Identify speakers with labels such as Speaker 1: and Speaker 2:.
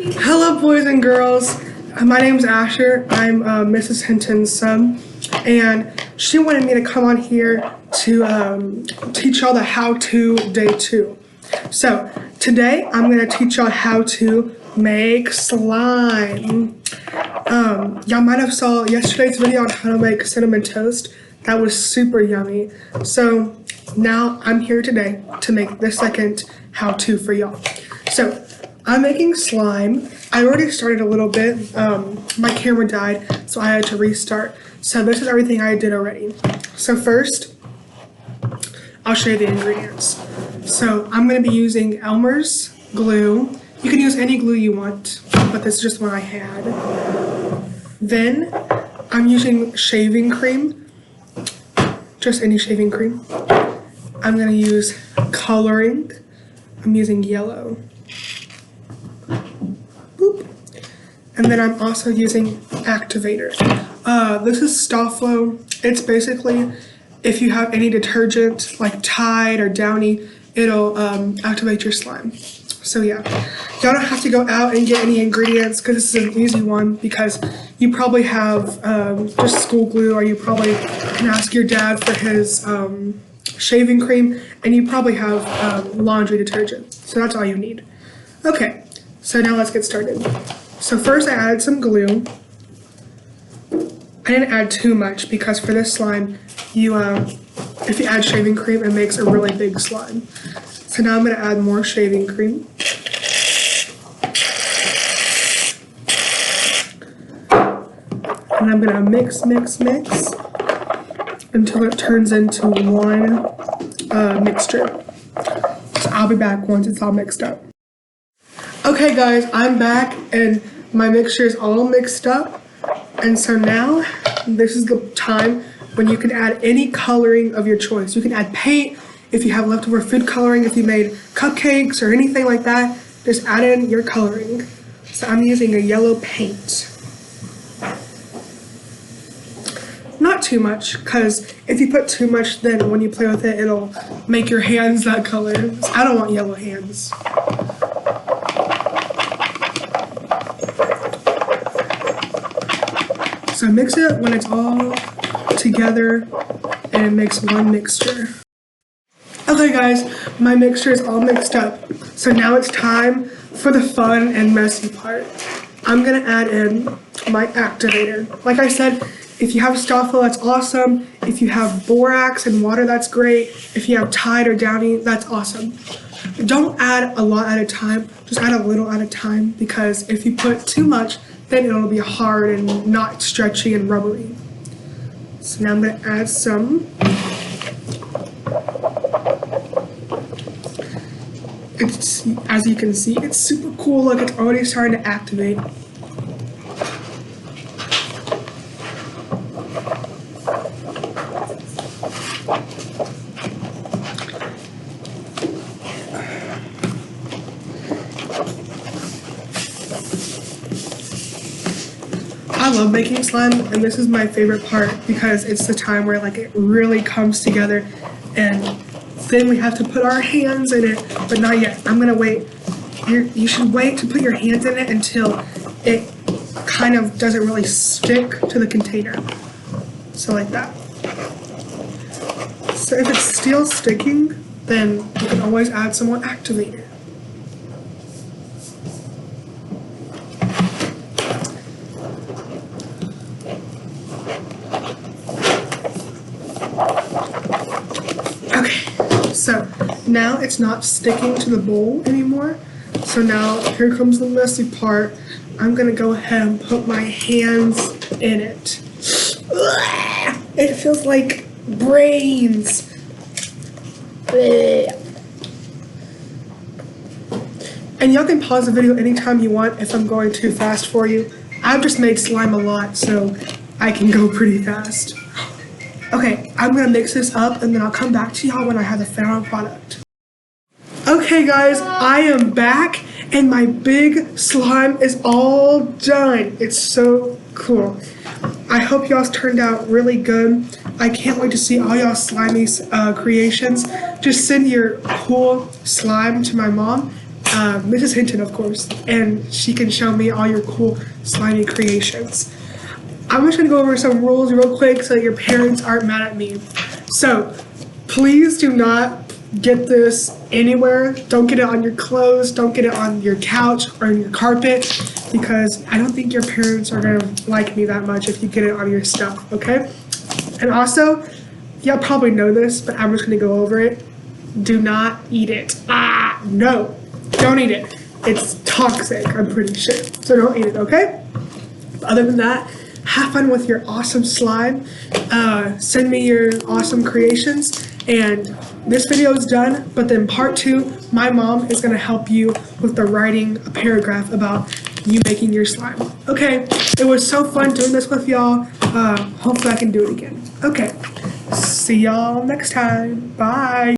Speaker 1: Hello, boys and girls. My name's Asher. I'm Mrs. Hinton's son, and she wanted me to come on here to teach y'all the how-to day 2. So today I'm going to teach y'all how to make slime. Y'all might have saw yesterday's video on how to make cinnamon toast. That was super yummy. So now I'm here today to make the second how-to for y'all. So I'm making slime. I already started a little bit. My camera died, so I had to restart. So this is everything I did already. So first, I'll show you the ingredients. So I'm going to be using Elmer's glue. You can use any glue you want, but this is just one I had. Then I'm using shaving cream, just any shaving cream. I'm going to use coloring. I'm using yellow. Boop. And then I'm also using activator. This is Stofflo. It's basically, if you have any detergent like Tide or Downy, it'll activate your slime. So yeah, y'all don't have to go out and get any ingredients because this is an easy one, because you probably have just school glue, or you probably can ask your dad for his shaving cream, and you probably have laundry detergent. So that's all you need. Okay, so now let's get started. So first I added some glue. I didn't add too much because for this slime, if you add shaving cream, it makes a really big slime. So now I'm going to add more shaving cream. And I'm going to mix until it turns into one mixture. So I'll be back once it's all mixed up. Okay guys, I'm back and my mixture is all mixed up. And so now, this is the time when you can add any coloring of your choice. You can add paint if you have leftover food coloring, if you made cupcakes or anything like that, just add in your coloring. So I'm using a yellow paint. Not too much, because if you put too much, then when you play with it, it'll make your hands that color. So I don't want yellow hands. So mix it when it's all together and it makes one mixture. Okay guys, my mixture is all mixed up. So now it's time for the fun and messy part. I'm gonna add in my activator. Like I said, if you have Stoffel, that's awesome. If you have borax and water, that's great. If you have Tide or Downy, that's awesome. Don't add a lot at a time, just add a little at a time, because if you put too much, then it'll be hard and not stretchy and rubbery. So now I'm gonna add some. It's, as you can see, it's super cool. Look, it's already starting to activate. I love making slime, and this is my favorite part because it's the time where like it really comes together, and then we have to put our hands in it, but not yet. I'm gonna wait. You should wait to put your hands in it until it kind of doesn't really stick to the container. So like that. So if it's still sticking, then you can always add some more activator. Okay, so now it's not sticking to the bowl anymore. So now here comes the messy part. I'm gonna go ahead and put my hands in it. It feels like brains. And y'all can pause the video anytime you want if I'm going too fast for you. I've just made slime a lot, so I can go pretty fast. Okay, I'm gonna mix this up and then I'll come back to y'all when I have the final product. Okay guys, I am back and my big slime is all done. It's so cool. I hope y'all's turned out really good. I can't wait to see all y'all slimy creations. Just send your cool slime to my mom Mrs. Hinton, of course, and she can show me all your cool slimy creations. I'm just gonna go over some rules real quick so that your parents aren't mad at me. So, please do not get this anywhere. Don't get it on your clothes, don't get it on your couch or on your carpet, because I don't think your parents are gonna like me that much if you get it on your stuff, okay? And also, y'all probably know this, but I'm just gonna go over it. Do not eat it. No, don't eat it. It's toxic, I'm pretty sure. So don't eat it, okay? Other than that, have fun with your awesome slime. Send me your awesome creations. And this video is done, but then part 2, my mom is gonna help you with the writing a paragraph about you making your slime. Okay, it was so fun doing this with y'all. Hopefully I can do it again. Okay, see y'all next time. Bye.